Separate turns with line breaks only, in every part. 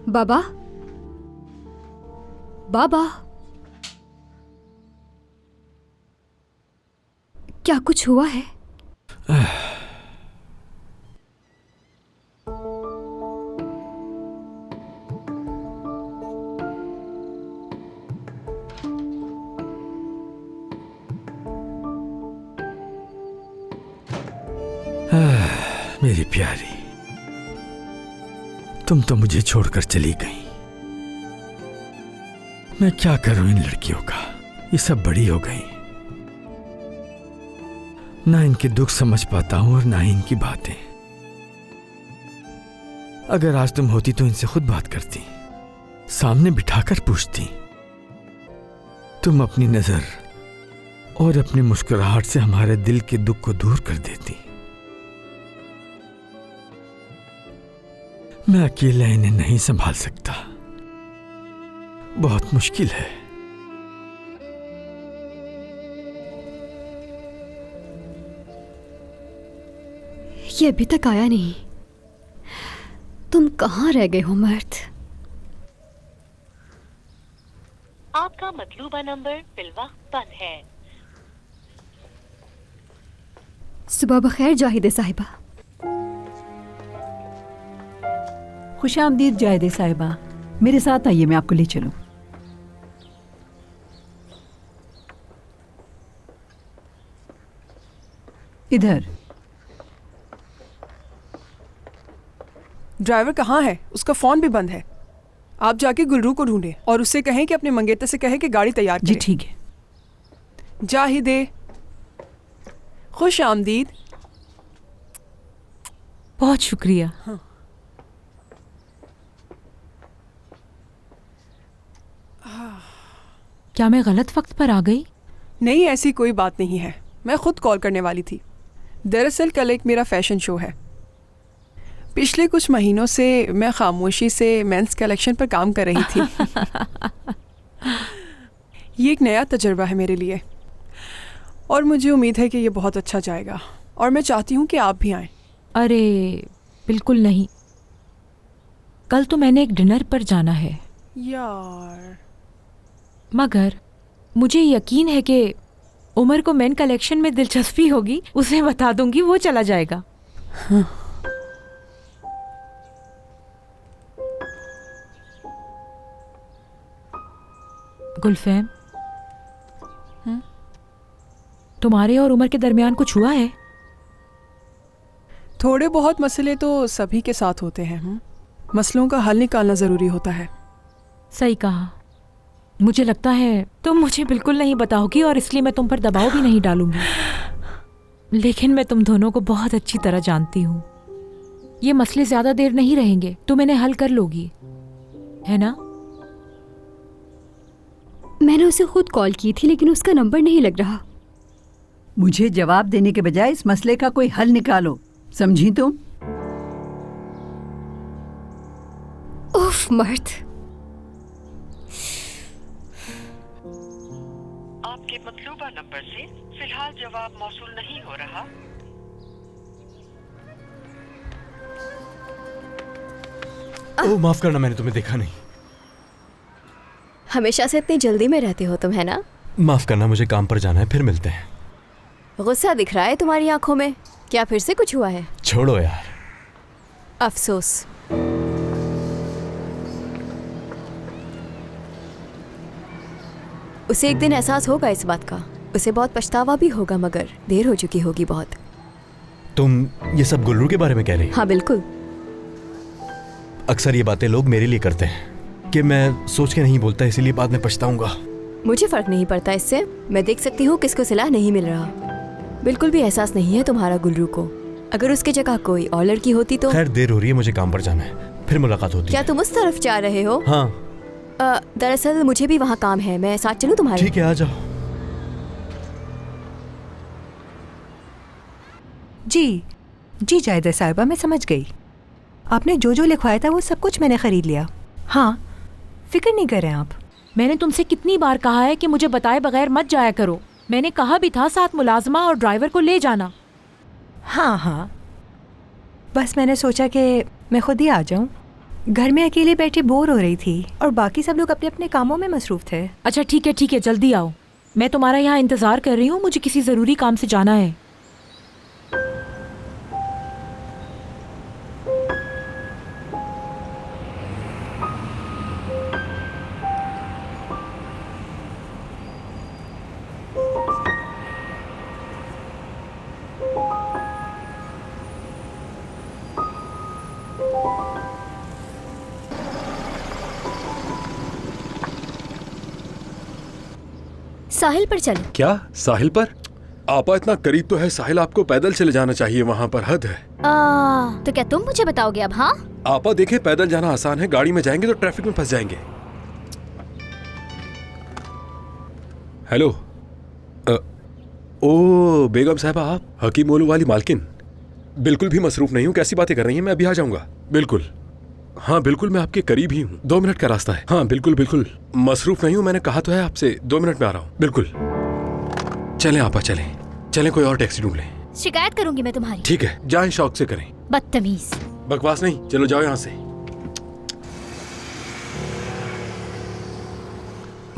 बाबा, बाबा, क्या कुछ हुआ है?
मेरी प्यारी, तुम तो मुझे छोड़कर चली गई। मैं क्या करूं इन लड़कियों का, ये सब बड़ी हो गई। ना इनके दुख समझ पाता हूं और ना ही इनकी बातें। अगर आज तुम होती तो इनसे खुद बात करती, सामने बिठाकर पूछती। तुम अपनी नजर और अपनी मुस्कुराहट से हमारे दिल के दुख को दूर कर देती। मैं अकेला इन्हें नहीं संभाल सकता, बहुत मुश्किल है।
ये अभी तक आया नहीं। तुम कहाँ रह गए हो मर्द?
आपका मतलूबा नंबर फिलवक्त बंद है।
सुबह बखैर जाहिदे साहिबा।
खुशामदीद जाहिदे साहिबा, मेरे साथ आइए, मैं आपको ले चलूं। इधर।
ड्राइवर कहाँ है? उसका फोन भी बंद है। आप जाके गुलरू को ढूंढें और उससे कहें कि अपने मंगेतर से कहे कि गाड़ी तैयार करे।
जी ठीक है।
जाहिदे, खुश आमदीद।
बहुत शुक्रिया।
हाँ।
क्या मैं गलत वक्त पर आ गई?
नहीं, ऐसी कोई बात नहीं है। मैं खुद कॉल करने वाली थी। दरअसल कल एक मेरा फैशन शो है। पिछले कुछ महीनों से मैं खामोशी से मेंस कलेक्शन पर काम कर रही थी। ये एक नया तजुर्बा है मेरे लिए और मुझे उम्मीद है कि ये बहुत अच्छा जाएगा और मैं चाहती हूँ कि आप भी आएं।
अरे बिल्कुल नहीं, कल तो मैंने एक डिनर पर जाना है
यार।
मगर मुझे यकीन है कि उमर को मेन कलेक्शन में दिलचस्पी होगी, उसे बता दूंगी, वो चला जाएगा।
हाँ।
गुलफैम, तुम्हारे और उमर के दरमियान कुछ हुआ है?
थोड़े बहुत मसले तो सभी के साथ होते हैं। मसलों का हल निकालना ज़रूरी होता है।
सही कहा। मुझे लगता है तुम मुझे बिल्कुल नहीं बताओगी और इसलिए मैं तुम पर दबाव भी नहीं डालूंगी। लेकिन मैं तुम दोनों को बहुत अच्छी तरह जानती हूँ। ये मसले ज़्यादा देर नहीं रहेंगे, तुम इन्हें हल कर लोगी, है ना?
मैंने उसे खुद कॉल की थी लेकिन उसका नंबर नहीं लग रहा।
मुझे जवाब देने के बजाय इस मसले का कोई हल निकालो, समझी तुम?
उफ मर्द।
आपके मतलूबा नंबर से फिलहाल जवाब मौसूल नहीं हो रहा।
ओह माफ करना, मैंने तुम्हें देखा नहीं।
हमेशा से इतनी जल्दी में रहते हो तुम, है ना?
माफ करना, मुझे काम पर जाना है, फिर मिलते हैं।
गुस्सा दिख रहा है तुम्हारी आंखों में। क्या फिर से कुछ हुआ है?
छोड़ो यार।
अफसोस। उसे एक दिन एहसास होगा इस बात का। उसे बहुत पछतावा भी होगा, मगर देर हो चुकी होगी बहुत।
तुम ये सब गुल्लू के बारे में कह रही?
हाँ बिल्कुल।
अक्सर ये बातें लोग मेरे लिए करते हैं कि मैं सोच के नहीं बोलता, इसीलिए बाद में पछताऊंगा।
मुझे फर्क नहीं पड़ता इससे। मैं देख सकती हूँ किसको सिला नहीं मिल रहा। बिल्कुल भी एहसास नहीं है तुम्हारा गुल्लू को। अगर उसकी जगह कोई और लड़की होती तो।
खैर देर हो रही है, मुझे काम पर जाना है, फिर मुलाकात होती है।
क्या तुम उस तरफ जा रहे हो?
हाँ।
दरअसल मुझे भी वहाँ काम है, मैं साथ चलूँ तुम्हारे?
ठीक है, आ जाओ।
जी जी जायदा साहिबा, मैं समझ गई। आपने जो जो लिखवाया था वो सब कुछ मैंने खरीद लिया। हाँ, फिक्र नहीं करें आप।
मैंने तुमसे कितनी बार कहा है कि मुझे बताए बगैर मत जाया करो। मैंने कहा भी था साथ मुलाजमा और ड्राइवर को ले जाना।
हाँ हाँ, बस मैंने सोचा कि मैं खुद ही आ जाऊं। घर में अकेले बैठे बोर हो रही थी और बाकी सब लोग अपने अपने कामों में मसरूफ थे।
अच्छा ठीक है, जल्दी आओ। मैं तुम्हारा यहाँ इंतजार कर रही हूँ, मुझे किसी जरूरी काम से जाना है।
साहिल पर चल।
क्या साहिल पर? आपा इतना करीब तो है साहिल, आपको पैदल चले जाना चाहिए, वहाँ पर हद है।
तो क्या तुम मुझे बताओगे अब? हाँ
आपा देखे, पैदल जाना आसान है, गाड़ी में जाएंगे तो ट्रैफिक में फंस जाएंगे। हेलो, ओ बेगम साहबा, आप हकीम मोलू वाली मालकिन? बिल्कुल भी मसरूफ नहीं हूँ, कैसी बातें कर रही हैं, मैं अभी आ जाऊंगा। बिल्कुल, हाँ बिल्कुल, मैं आपके करीब ही हूँ, 2 मिनट का रास्ता है। हाँ बिल्कुल बिल्कुल, मसरूफ नहीं हूँ, मैंने कहा तो है आपसे, 2 मिनट में आ रहा हूँ। बिल्कुल, चलें आपा, चलें, कोई और टैक्सी ढूंढ लें।
शिकायत करूंगी मैं तुम्हारी।
ठीक है, जाएं शौक से करें।
बदतमीज।
बकवास नहीं, चलो जाओ यहाँ से।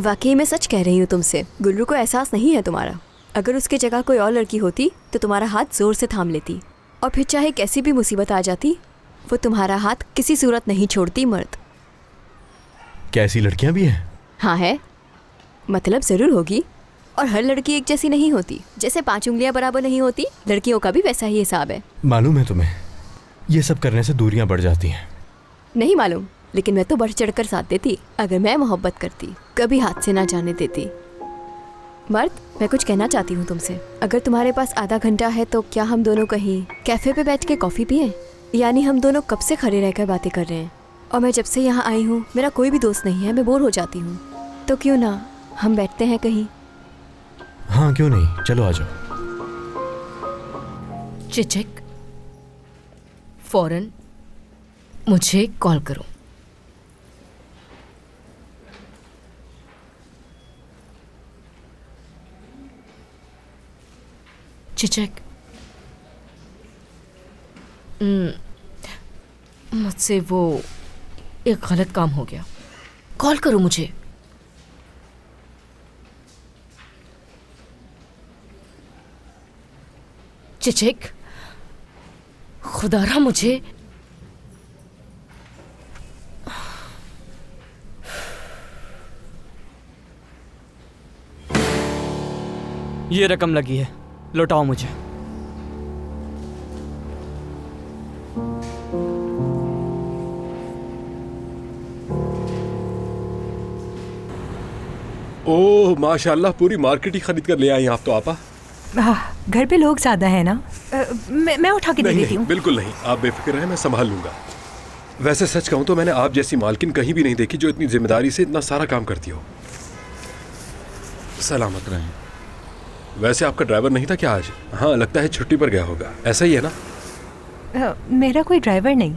वाकई मैं सच कह रही हूँ तुमसे, गुल्लू को एहसास नहीं है तुम्हारा। अगर उसकी जगह कोई और लड़की होती तो तुम्हारा हाथ जोर से थाम लेती, और फिर चाहे कैसी भी मुसीबत आ जाती वो तुम्हारा हाथ किसी सूरत नहीं छोड़ती। मर्द।
क्या ऐसी लड़कियां भी हैं?
हाँ है, मतलब जरूर होगी। और हर लड़की एक जैसी नहीं होती, जैसे 5 उंगलियां बराबर नहीं होती, लड़कियों का भी वैसा ही हिसाब है।
मालूम है तुम्हें, ये सब करने से दूरियां बढ़ जाती हैं।
नहीं मालूम, लेकिन मैं तो बढ़ चढ़ कर साथ देती। अगर मैं मोहब्बत करती कभी हाथ से ना जाने देती। मर्द, मैं कुछ कहना चाहती हूँ तुमसे। अगर तुम्हारे पास आधा घंटा है तो क्या हम दोनों कहीं कैफे पे बैठ के कॉफी पिए? यानी हम दोनों कब से खड़े रहकर बातें कर रहे हैं, और मैं जब से यहाँ आई हूँ मेरा कोई भी दोस्त नहीं है, मैं बोर हो जाती हूँ। तो क्यों ना हम बैठते हैं कहीं?
हाँ क्यों नहीं, चलो आ जाओ।
चिचिक, फौरन मुझे कॉल करो। चिचिक, मुझसे वो एक गलत काम हो गया, कॉल करो मुझे। चिचिक, खुदारा मुझे।
ये रकम लगी है, लौटाओ मुझे।
ओह माशाल्लाह, पूरी मार्केट ही खरीद कर ले आई आप तो आपा।
घर पे लोग ज्यादा है ना, मैं उठा के दे देती हूँ।
बिल्कुल नहीं, आप बेफिक्र रहें, मैं संभाल लूंगा। वैसे सच कहूँ तो मैंने आप जैसी मालकिन कहीं भी नहीं देखी जो इतनी जिम्मेदारी से इतना सारा काम करती हो। सलामत रहें। वैसे आपका ड्राइवर नहीं था क्या आज? हाँ लगता है छुट्टी पर गया होगा, ऐसा ही है ना?
मेरा कोई ड्राइवर नहीं।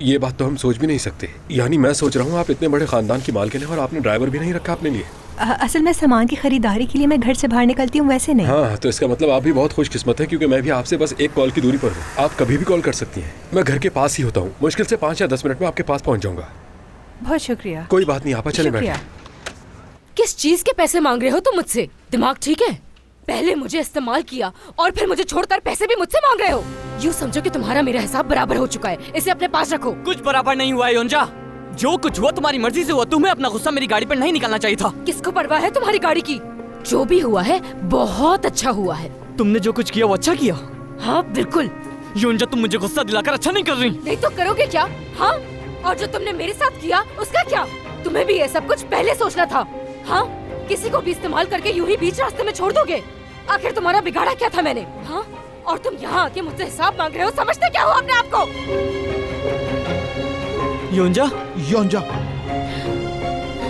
ये बात तो हम सोच भी नहीं सकते। यानी मैं सोच रहा हूँ आप इतने बड़े खानदान की मालकिन हैं और आपने ड्राइवर भी नहीं रखा अपने लिए।
असल में सामान की खरीदारी के लिए मैं घर से बाहर निकलती हूँ, वैसे नहीं।
हाँ तो इसका मतलब आप भी बहुत खुशकिस्मत हैं, क्योंकि मैं भी आपसे बस एक कॉल की दूरी पर हूँ। आप कभी भी कॉल कर सकती हैं, मैं घर के पास ही होता हूँ। मुश्किल से 5 या 10 मिनट में आपके पास पहुँच जाऊँगा।
बहुत शुक्रिया।
कोई बात नहीं, आप चले बैठे।
किस चीज के पैसे मांग रहे हो तुम मुझसे? दिमाग ठीक है? पहले मुझे इस्तेमाल किया और फिर मुझे छोड़कर पैसे भी मुझसे मांग रहे हो। यूँ समझो कि तुम्हारा मेरा हिसाब बराबर हो चुका है, इसे अपने पास रखो।
कुछ बराबर नहीं हुआ है योंजा, जो कुछ हुआ तुम्हारी मर्जी से हुआ। तुम्हें अपना गुस्सा मेरी गाड़ी पर नहीं निकालना चाहिए था।
किसको परवाह है तुम्हारी गाड़ी की? जो भी हुआ है बहुत अच्छा हुआ है।
तुमने जो कुछ किया वो अच्छा किया।
हाँ बिल्कुल।
योंजा तुम मुझे गुस्सा दिलाकर अच्छा नहीं कर रही।
नहीं तो करोगे क्या? हाँ, और जो तुमने मेरे साथ किया उसका क्या? तुम्हें भी ये सब कुछ पहले सोचना था। हाँ, किसी को भी इस्तेमाल करके यूं ही बीच रास्ते में छोड़ दोगे? आखिर तुम्हारा बिगाड़ा क्या था मैंने? हाँ, और तुम यहाँ आके मुझसे हिसाब मांग रहे हो, समझते क्या हो अपने आप को?
योंजा,
योंजा,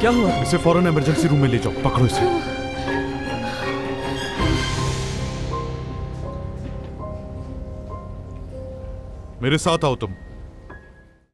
क्या हुआ?
इसे फौरन इमरजेंसी रूम में ले जाओ, पकड़ो इसे। मेरे साथ आओ तुम।